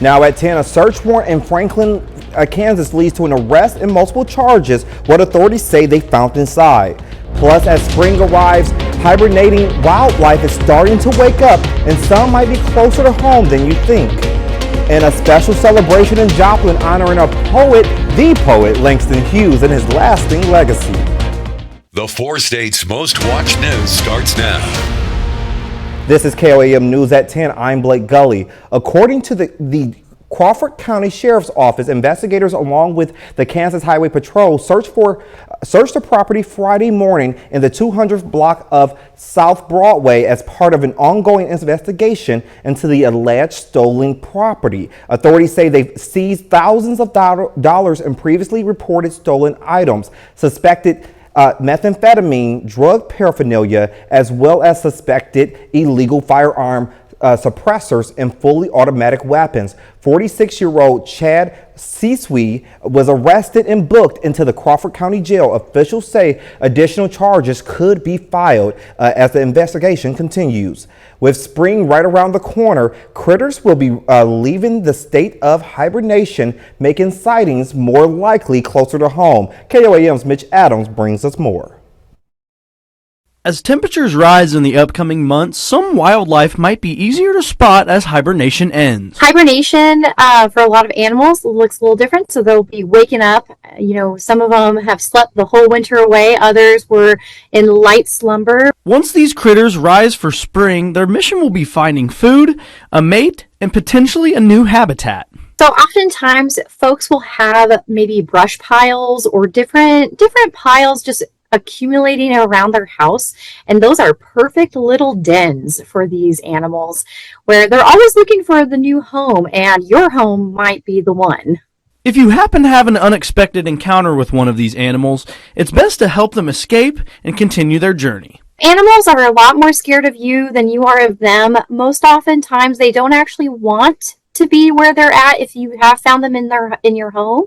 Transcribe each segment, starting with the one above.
Now at 10, a search warrant in Franklin, Kansas leads to an arrest and multiple charges, what authorities say they found inside. Plus, as spring arrives, hibernating wildlife is starting to wake up, and some might be closer to home than you think. And a special celebration in Joplin honoring a poet, the poet Langston Hughes, and his lasting legacy. The 4 states' most watched news starts now. This is KOAM News at 10. I'm Blake Gully. According to the Crawford County Sheriff's Office, investigators along with the Kansas Highway Patrol searched the property Friday morning in the 200th block of South Broadway as part of an ongoing investigation into the alleged stolen property. Authorities say they've seized thousands of dollars in previously reported stolen items, suspected methamphetamine, drug paraphernalia, as well as suspected illegal firearm suppressors and fully automatic weapons. 46-year-old Chad Seeswee was arrested and booked into the Crawford County Jail. Officials say additional charges could be filed as the investigation continues. With spring right around the corner, critters will be leaving the state of hibernation, making sightings more likely closer to home. KOAM's Mitch Adams brings us more. As temperatures rise in the upcoming months, some wildlife might be easier to spot as hibernation ends. Hibernation for a lot of animals looks a little different, so they'll be waking up. Some of them have slept the whole winter away, others were in light slumber. Once these critters rise for spring, their mission will be finding food, a mate, and potentially a new habitat. So oftentimes folks will have maybe brush piles or different piles just accumulating around their house, and those are perfect little dens for these animals where they're always looking for the new home, and your home might be the one. If you happen to have an unexpected encounter with one of these animals, it's best to help them escape and continue their journey. Animals are a lot more scared of you than you are of them. Most oftentimes they don't actually want to be where they're at if you have found them in your home,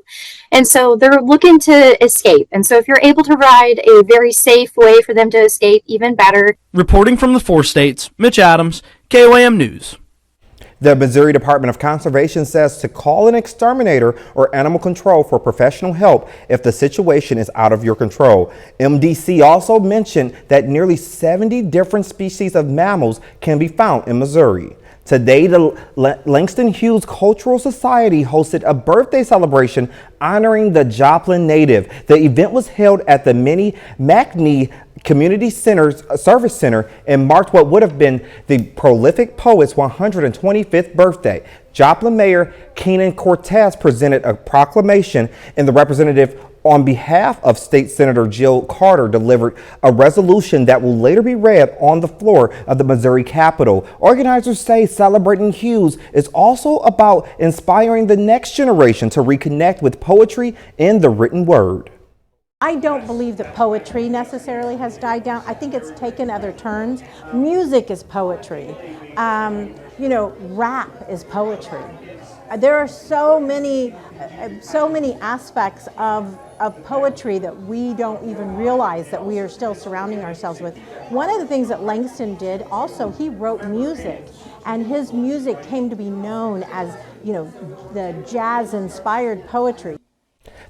and so they're looking to escape. And so if you're able to provide a very safe way for them to escape, even better. Reporting from the 4 states, Mitch Adams, KOAM News. The Missouri Department of Conservation says to call an exterminator or animal control for professional help if the situation is out of your control. MDC also mentioned that nearly 70 different species of mammals can be found in Missouri. Today, the Langston Hughes Cultural Society hosted a birthday celebration honoring the Joplin native. The event was held at the Minnie McNee Community Service Center and marked what would have been the prolific poet's 125th birthday. Joplin Mayor Keenan Cortez presented a proclamation, and the representative on behalf of State Senator Jill Carter delivered a resolution that will later be read on the floor of the Missouri Capitol. Organizers say celebrating Hughes is also about inspiring the next generation to reconnect with poetry and the written word. I don't believe that poetry necessarily has died down. I think it's taken other turns. Music is poetry. Rap is poetry. There are so many aspects of poetry that we don't even realize that we are still surrounding ourselves with. One of the things that Langston did also, he wrote music, and his music came to be known as, the jazz-inspired poetry.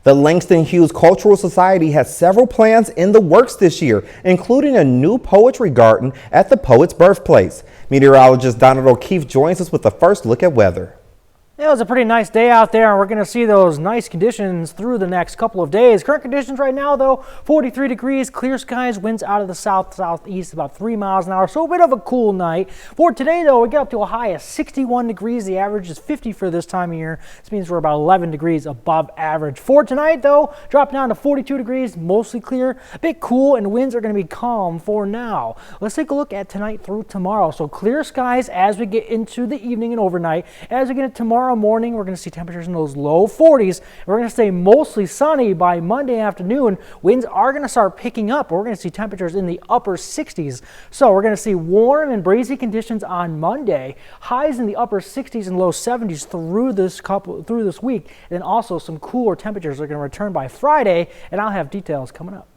The Langston Hughes Cultural Society has several plans in the works this year, including a new poetry garden at the poet's birthplace. Meteorologist Donald O'Keefe joins us with a first look at weather. It was a pretty nice day out there, and we're going to see those nice conditions through the next couple of days. Current conditions right now, though, 43 degrees, clear skies, winds out of the south-southeast about 3 miles an hour, so a bit of a cool night. For today, though, we get up to a high of 61 degrees. The average is 50 for this time of year. This means we're about 11 degrees above average. For tonight, though, drop down to 42 degrees, mostly clear, a bit cool, and winds are going to be calm for now. Let's take a look at tonight through tomorrow. So clear skies as we get into the evening and overnight. As we get into tomorrow morning, we're going to see temperatures in those low 40s. We're going to stay mostly sunny by Monday afternoon. Winds are going to start picking up. We're going to see temperatures in the upper 60s. So we're going to see warm and breezy conditions on Monday. Highs in the upper 60s and low 70s through this week. And then also some cooler temperatures are going to return by Friday, and I'll have details coming up.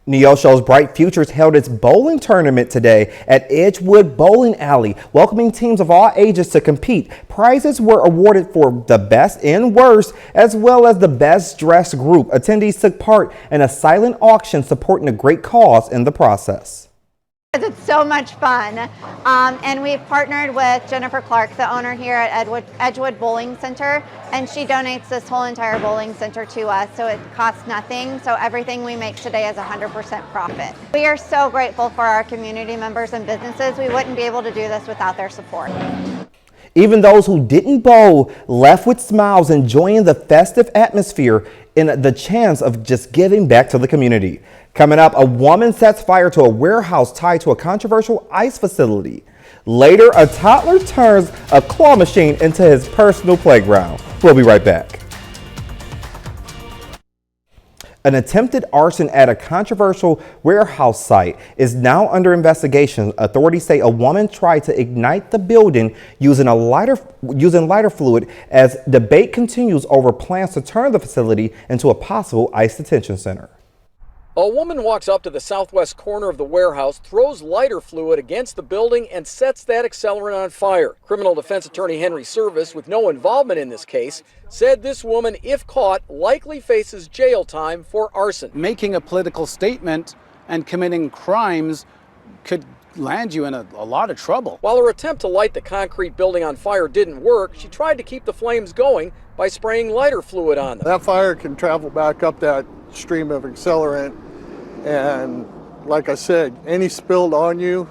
Neosho's Bright Futures held its bowling tournament today at Edgewood Bowling Alley, welcoming teams of all ages to compete. Prizes were awarded for the best and worst, as well as the best dressed group. Attendees took part in a silent auction supporting a great cause in the process. It's so much fun, and we've partnered with Jennifer Clark, the owner here at Edgewood Bowling Center, and she donates this whole entire bowling center to us, so it costs nothing. So everything we make today is 100% profit. We are so grateful for our community members and businesses. We wouldn't be able to do this without their support. Even those who didn't bowl left with smiles, enjoying the festive atmosphere and the chance of just giving back to the community. Coming up, a woman sets fire to a warehouse tied to a controversial ice facility. Later, a toddler turns a claw machine into his personal playground. We'll be right back. An attempted arson at a controversial warehouse site is now under investigation. Authorities say a woman tried to ignite the building using lighter fluid as debate continues over plans to turn the facility into a possible ICE detention center. A woman walks up to the southwest corner of the warehouse, throws lighter fluid against the building, and sets that accelerant on fire. Criminal defense attorney Henry Service, with no involvement in this case, said this woman, if caught, likely faces jail time for arson. Making a political statement and committing crimes could land you in a lot of trouble. While her attempt to light the concrete building on fire didn't work, she tried to keep the flames going by spraying lighter fluid on them. That fire can travel back up that stream of accelerant, and like I said, any spilled on you,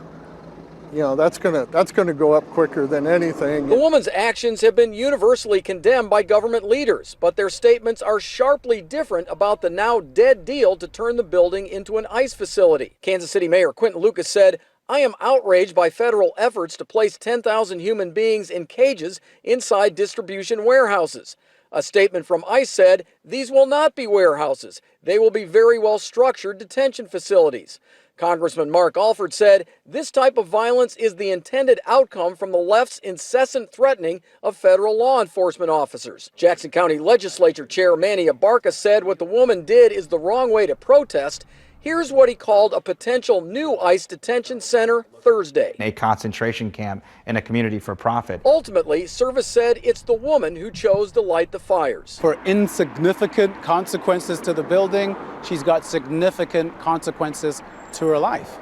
that's gonna go up quicker than anything. The woman's actions have been universally condemned by government leaders, but their statements are sharply different about the now dead deal to turn the building into an ICE facility. Kansas City Mayor Quinton Lucas said, "I am outraged by federal efforts to place 10,000 human beings in cages inside distribution warehouses." A statement from ICE said, "These will not be warehouses. They will be very well-structured detention facilities." Congressman Mark Alford said, "This type of violence is the intended outcome from the left's incessant threatening of federal law enforcement officers." Jackson County Legislature Chair Manny Abarca said what the woman did is the wrong way to protest. Here's what he called a potential new ICE detention center Thursday. A concentration camp and a community for profit. Ultimately, Service said it's the woman who chose to light the fires. For insignificant consequences to the building, she's got significant consequences to her life.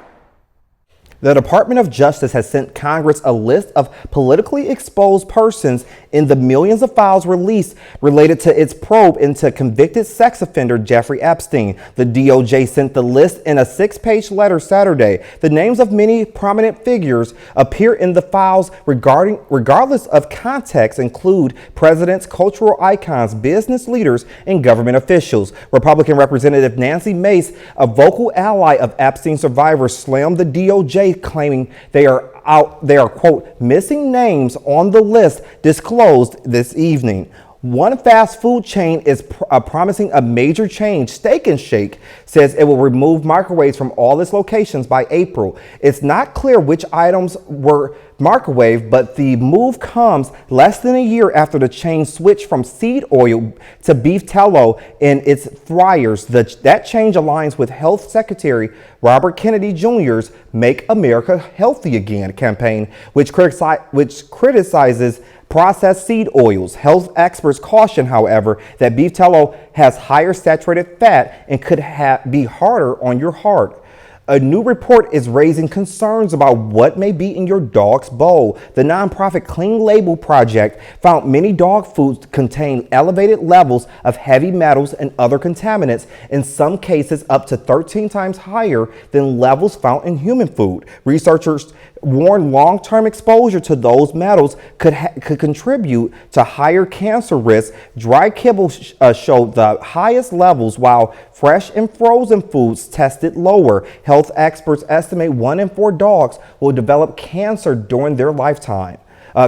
The Department of Justice has sent Congress a list of politically exposed persons in the millions of files released related to its probe into convicted sex offender Jeffrey Epstein. The DOJ sent the list in a 6-page letter Saturday. The names of many prominent figures appear in the files regardless of context, include presidents, cultural icons, business leaders, and government officials. Republican Representative Nancy Mace, a vocal ally of Epstein survivors, slammed the DOJ, claiming they are, quote, missing names on the list disclosed this evening. One fast food chain is promising a major change. Steak and Shake says it will remove microwaves from all its locations by April. It's not clear which items were microwaved, but the move comes less than a year after the chain switched from seed oil to beef tallow in its fryers. That change aligns with Health Secretary Robert Kennedy Jr.'s Make America Healthy Again campaign, which criticizes processed seed oils. Health experts caution, however, that beef tallow has higher saturated fat and could be harder on your heart. A new report is raising concerns about what may be in your dog's bowl. The nonprofit Clean Label Project found many dog foods contain elevated levels of heavy metals and other contaminants, in some cases up to 13 times higher than levels found in human food. Researchers warn long-term exposure to those metals could contribute to higher cancer risk. Dry kibble showed the highest levels, while fresh and frozen foods tested lower. Health experts estimate 1 in 4 dogs will develop cancer during their lifetime.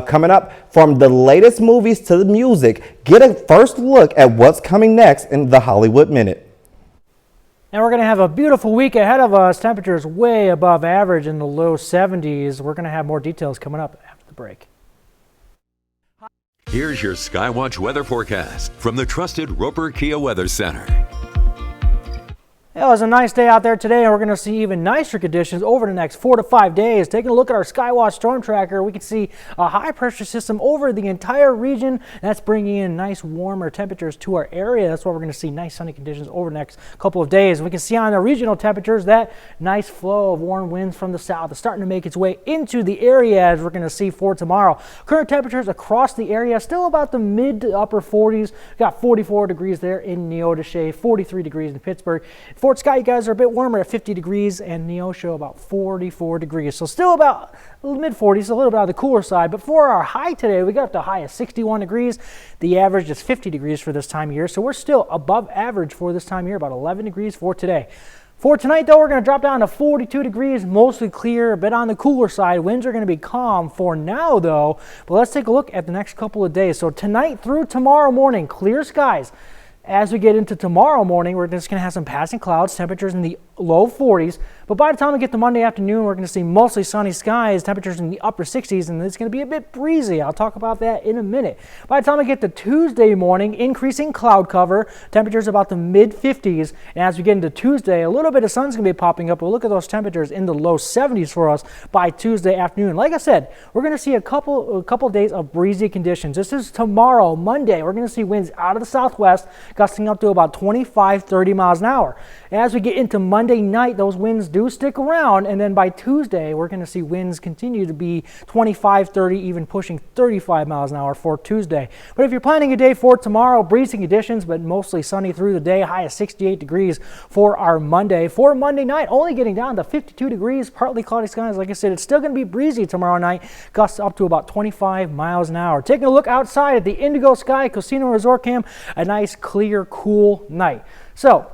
Coming up, from the latest movies to the music, get a first look at what's coming next in the Hollywood Minute. And we're going to have a beautiful week ahead of us. Temperatures way above average in the low 70s. We're going to have more details coming up after the break. Here's your Skywatch weather forecast from the trusted Roper Kia Weather Center. It was a nice day out there today, and we're going to see even nicer conditions over the next 4 to 5 days. Taking a look at our Skywatch storm tracker, we can see a high pressure system over the entire region. That's bringing in nice warmer temperatures to our area. That's why we're going to see nice sunny conditions over the next couple of days. We can see on the regional temperatures that nice flow of warm winds from the south is starting to make its way into the area, as we're going to see for tomorrow. Current temperatures across the area still about the mid to upper 40s. We've got 44 degrees there in Neodesha, 43 degrees in Pittsburgh. Fort Scott, you guys are a bit warmer at 50 degrees, and Neosho about 44 degrees. So still about mid-40s, a little bit on the cooler side. But for our high today, we got up to a high of 61 degrees. The average is 50 degrees for this time of year. So we're still above average for this time of year, about 11 degrees for today. For tonight, though, we're going to drop down to 42 degrees, mostly clear, a bit on the cooler side. Winds are going to be calm for now, though. But let's take a look at the next couple of days. So tonight through tomorrow morning, clear skies. As we get into tomorrow morning, we're just going to have some passing clouds, temperatures in the low 40s. But by the time we get to Monday afternoon, we're going to see mostly sunny skies, temperatures in the upper 60s, and it's going to be a bit breezy. I'll talk about that in a minute. By the time we get to Tuesday morning, increasing cloud cover, temperatures about the mid-50s. And as we get into Tuesday, a little bit of sun's going to be popping up. We'll look at those temperatures in the low 70s for us by Tuesday afternoon. Like I said, we're going to see a couple days of breezy conditions. This is tomorrow, Monday. We're going to see winds out of the southwest, gusting up to about 25-30 miles an hour. As we get into Monday night, those winds do stick around, and then by Tuesday, we're going to see winds continue to be 25, 30, even pushing 35 miles an hour for Tuesday. But if you're planning a day for tomorrow, breezy conditions, but mostly sunny through the day, high of 68 degrees for our Monday. For Monday night, only getting down to 52 degrees, partly cloudy skies. Like I said, it's still going to be breezy tomorrow night, gusts up to about 25 miles an hour. Taking a look outside at the Indigo Sky Casino Resort Camp, a nice, clear, cool night. So,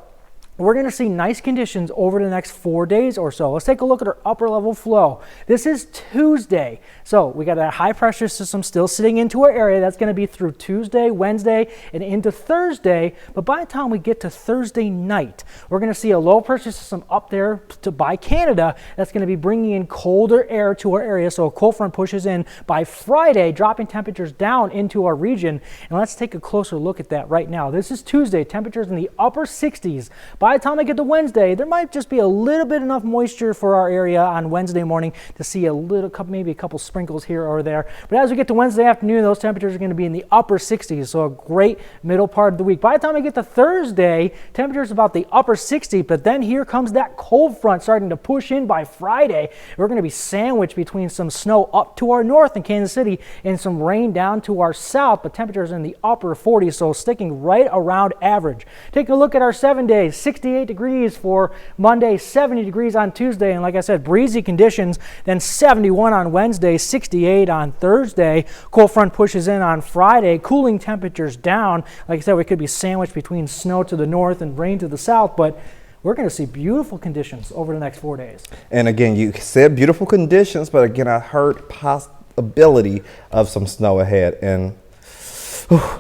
we're going to see nice conditions over the next 4 days or so. Let's take a look at our upper level flow. This is Tuesday. So we got a high pressure system still sitting into our area. That's going to be through Tuesday, Wednesday, and into Thursday. But by the time we get to Thursday night, we're going to see a low pressure system up there by Canada. That's going to be bringing in colder air to our area. So a cold front pushes in by Friday, dropping temperatures down into our region. And let's take a closer look at that right now. This is Tuesday. Temperatures in the upper 60s. By the time I get to Wednesday, there might just be a little bit enough moisture for our area on Wednesday morning to see a little, maybe a couple sprinkles here or there. But as we get to Wednesday afternoon, those temperatures are going to be in the upper 60s, so a great middle part of the week. By the time I get to Thursday, temperatures about the upper 60s, but then here comes that cold front starting to push in by Friday. We're going to be sandwiched between some snow up to our north in Kansas City and some rain down to our south, but temperatures in the upper 40s, so sticking right around average. Take a look at our 7 days. 68 degrees for Monday, 70 degrees on Tuesday, and like I said, breezy conditions, then 71 on Wednesday, 68 on Thursday. Cold front pushes in on Friday, cooling temperatures down. Like I said, we could be sandwiched between snow to the north and rain to the south, but we're going to see beautiful conditions over the next 4 days. And again, you said beautiful conditions, but again, I heard possibility of some snow ahead, and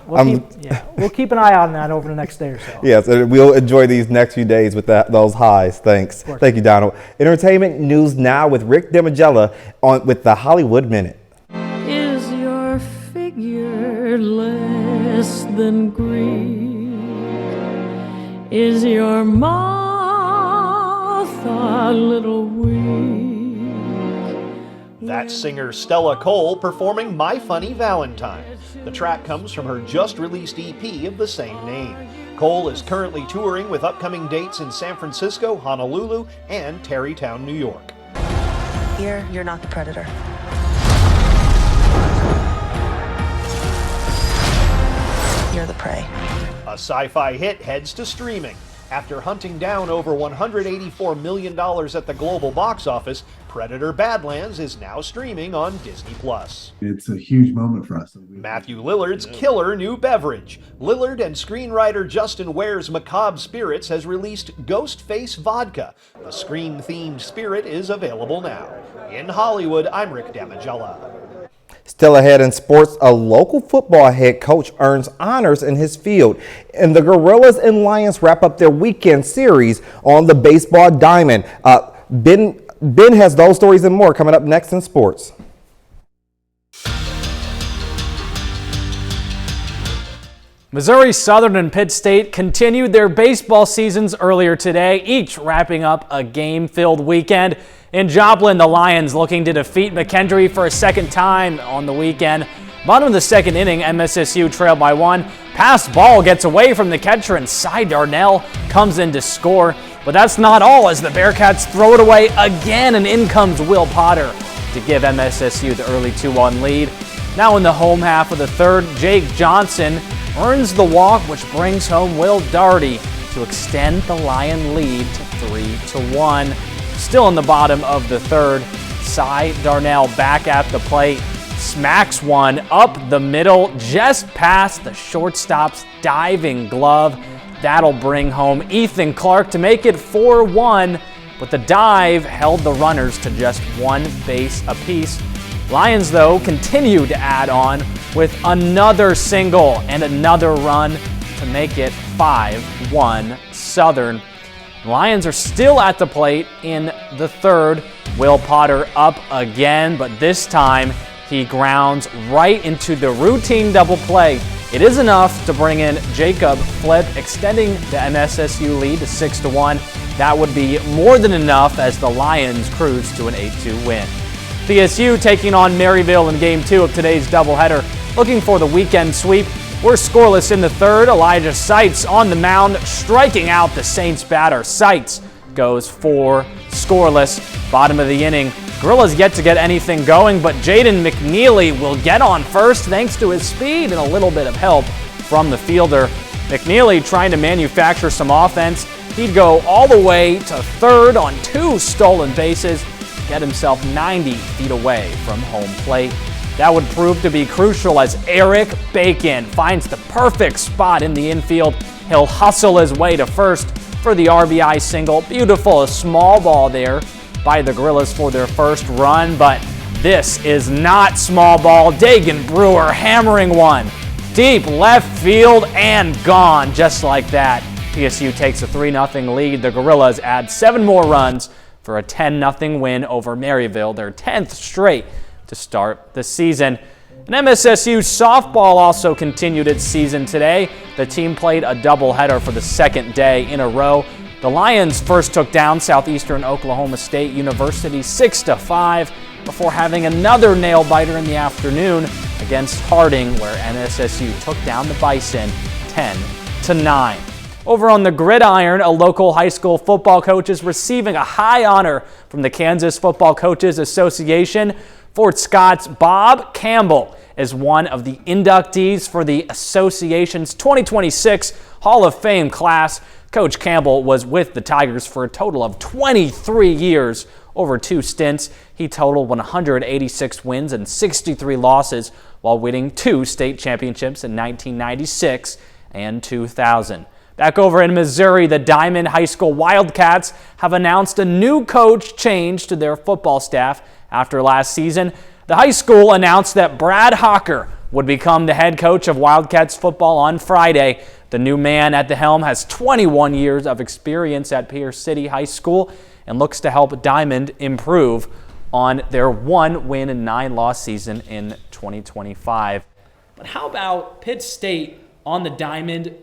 we'll keep an eye on that over the next day or so. Yes, and we'll enjoy these next few days with those highs. Thanks. Thank you, Donald. Entertainment news now with Rick Demagella with the Hollywood Minute. Is your figure less than Greek? Is your mouth a little weak? That's singer Stella Cole performing My Funny Valentine. The track comes from her just-released EP of the same name. Cole is currently touring with upcoming dates in San Francisco, Honolulu, and Tarrytown, New York. Here, you're not the predator. You're the prey. A sci-fi hit heads to streaming. After hunting down over $184 million at the global box office, Predator Badlands is now streaming on Disney+. It's a huge moment for us. Matthew Lillard's killer new beverage. Lillard and screenwriter Justin Ware's Macabre Spirits has released Ghostface Vodka. The Scream-themed spirit is available now. In Hollywood, I'm Rick Damagella. Still ahead in sports, a local football head coach earns honors in his field. And the Gorillas and Lions wrap up their weekend series on the baseball diamond. Ben has those stories and more coming up next in sports. Missouri Southern and Pitt State continued their baseball seasons earlier today, each wrapping up a game-filled weekend. In Joplin, the Lions looking to defeat McKendree for a second time on the weekend. Bottom of the second inning, MSSU trailed by 1. Pass ball gets away from the catcher and Cy Darnell comes in to score. But that's not all as the Bearcats throw it away again and in comes Will Potter to give MSSU the early 2-1 lead. Now in the home half of the third, Jake Johnson earns the walk, which brings home Will Daugherty to extend the Lion lead to 3-1. Still in the bottom of the third, Cy Darnell back at the plate, smacks one up the middle, just past the shortstop's diving glove. That'll bring home Ethan Clark to make it 4-1, but the dive held the runners to just one base apiece. Lions, though, continue to add on with another single and another run to make it 5-1 Southern. Lions are still at the plate in the third. Will Potter up again, but this time he grounds right into the routine double play. It is enough to bring in Jacob Flip, extending the MSSU lead to 6-1. That would be more than enough as the Lions cruise to an 8-2 win. PSU taking on Maryville in Game 2 of today's doubleheader, looking for the weekend sweep. We're scoreless in the third. Elijah Seitz on the mound, striking out the Saints batter. Seitz goes for scoreless. Bottom of the inning, Gorillas yet to get anything going, but Jaden McNeely will get on first thanks to his speed and a little bit of help from the fielder. McNeely trying to manufacture some offense. He'd go all the way to third on 2 stolen bases, get himself 90 feet away from home plate. That would prove to be crucial as Eric Bacon finds the perfect spot in the infield. He'll hustle his way to first for the RBI single. Beautiful, a small ball there by the Gorillas for their first run, but this is not small ball. Dagan Brewer hammering one. Deep left field and gone just like that. PSU takes a 3-0 lead. The Gorillas add 7 more runs for a 10-0 win over Maryville, their 10th straight to start the season. And MSSU softball also continued its season today. The team played a doubleheader for the second day in a row. The Lions first took down Southeastern Oklahoma State University 6-5 before having another nail-biter in the afternoon against Harding, where MSSU took down the Bison 10-9. Over on the gridiron, a local high school football coach is receiving a high honor from the Kansas Football Coaches Association. Fort Scott's Bob Campbell is one of the inductees for the association's 2026 Hall of Fame class. Coach Campbell was with the Tigers for a total of 23 years. Over 2 stints, he totaled 186 wins and 63 losses while winning 2 state championships in 1996 and 2000. Back over in Missouri, the Diamond High School Wildcats have announced a new coach change to their football staff after last season. The high school announced that Brad Hawker would become the head coach of Wildcats football on Friday. The new man at the helm has 21 years of experience at Pierce City High School and looks to help Diamond improve on their 1-win and 9-loss season in 2025. But how about Pitt State on the Diamond?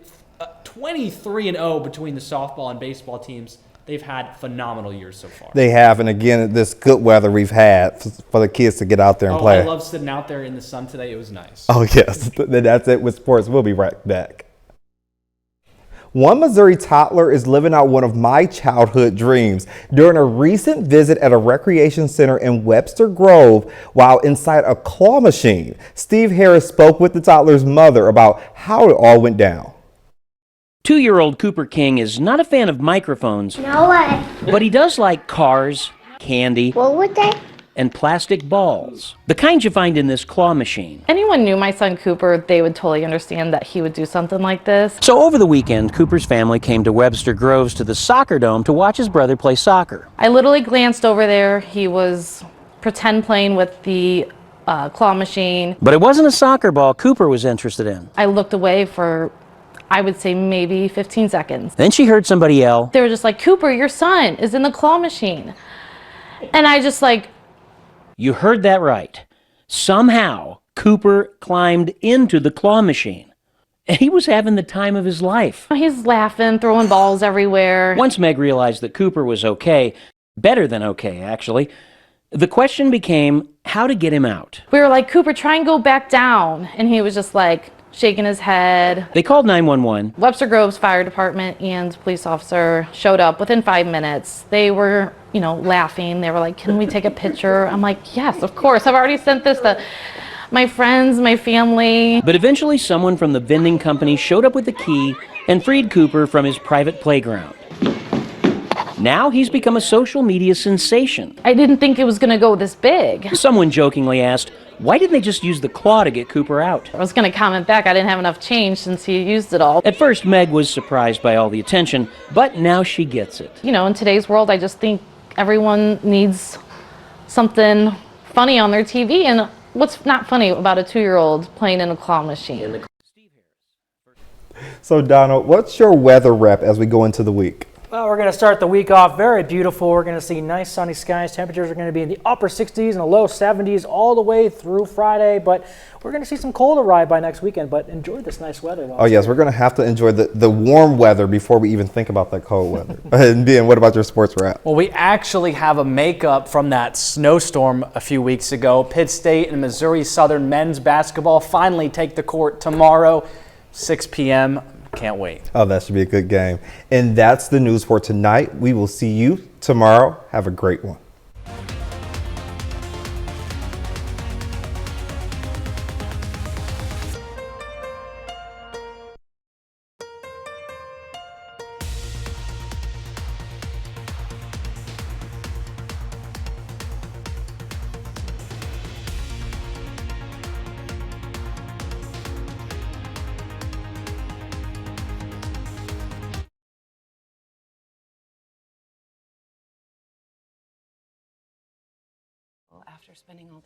23-0 between the softball and baseball teams. They've had phenomenal years so far. They have, and again, this good weather we've had for the kids to get out there and play. I love sitting out there in the sun today. It was nice. Oh, yes. That's it with sports. We'll be right back. One Missouri toddler is living out one of my childhood dreams during a recent visit at a recreation center in Webster Grove while inside a claw machine. Steve Harris spoke with the toddler's mother about how it all went down. 2-year-old Cooper King is not a fan of microphones. No way. But he does like cars, candy, What would they? and plastic balls. The kind you find in this claw machine. Anyone knew my son Cooper, they would totally understand that he would do something like this. So over the weekend, Cooper's family came to Webster Groves to the soccer dome to watch his brother play soccer. I literally glanced over there. He was pretend playing with the claw machine. But it wasn't a soccer ball Cooper was interested in. I looked away for, I would say, maybe 15 seconds. Then she heard somebody yell. They were just like, Cooper, your son is in the claw machine. And I just like... You heard that right. Somehow, Cooper climbed into the claw machine. and he was having the time of his life. He's laughing, throwing balls everywhere. Once Meg realized that Cooper was okay, better than okay, actually, the question became how to get him out. We were like, Cooper, try and go back down. And he was just like shaking his head. They called 911. Webster Groves Fire Department and police officer showed up within 5 minutes. They were, laughing. They were like, can we take a picture? I'm like, yes, of course. I've already sent this to my friends, my family. But eventually someone from the vending company showed up with the key and freed Cooper from his private playground. Now he's become a social media sensation. I didn't think it was going to go this big. Someone jokingly asked, why didn't they just use the claw to get Cooper out? I was going to comment back, I didn't have enough change since he used it all. At first, Meg was surprised by all the attention, but now she gets it. In today's world, I just think everyone needs something funny on their TV. And what's not funny about a 2-year-old playing in a claw machine? So Donald, what's your weather rep as we go into the week? Well, we're going to start the week off very beautiful. We're going to see nice sunny skies. Temperatures are going to be in the upper 60s and the low 70s all the way through Friday. But we're going to see some cold arrive by next weekend. But enjoy this nice weather. Oh, yes. We're going to have to enjoy the warm weather before we even think about that cold weather. And Ben, what about your sports wrap? Well, we actually have a makeup from that snowstorm a few weeks ago. Pitt State and Missouri Southern men's basketball finally take the court tomorrow, 6 p.m. Can't wait. Oh, that should be a good game. And that's the news for tonight. We will see you tomorrow. Have a great one. After spending all day